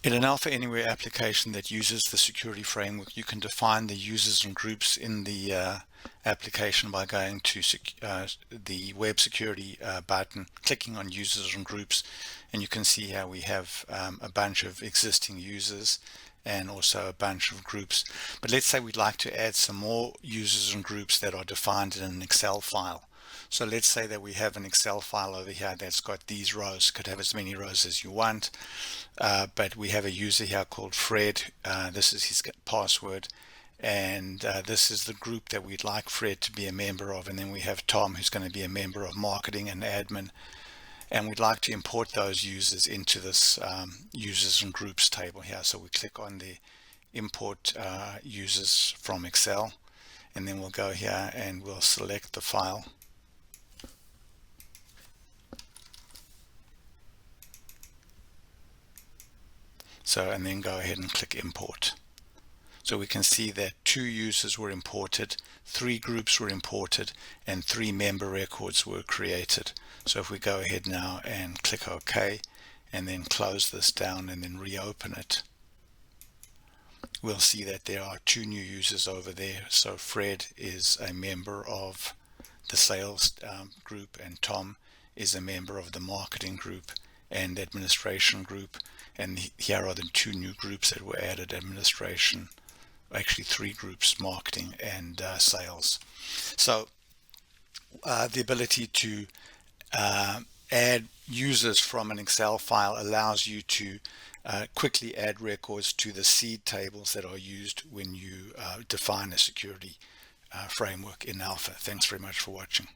In an Alpha Anywhere application that uses the security framework, you can define the users and groups in the application by going to the web security button, clicking on users and groups, and you can see how we have a bunch of existing users and also a bunch of groups. But let's say we'd like to add some more users and groups that are defined in an Excel file. So let's say that we have an Excel file over here that's got these rows, could have as many rows as you want, but we have a user here called Fred. This is his password, and this is the group that we'd like Fred to be a member of. And then we have Tom, who's going to be a member of marketing and admin, and we'd like to import those users into this users and groups table here. So we click on the import users from Excel, and then we'll go here and we'll select the file. So, and then go ahead and click import. So we can see that 2 users were imported, 3 groups were imported, and 3 member records were created. So if we go ahead now and click OK, and then close this down and then reopen it, we'll see that there are 2 new users over there. So Fred is a member of the sales group, and Tom is a member of the marketing group and administration group. And here are the 2 new groups that were added: administration, actually 3 groups, marketing and sales. So the ability to add users from an Excel file allows you to quickly add records to the seed tables that are used when you define a security framework in Alpha. Thanks very much for watching.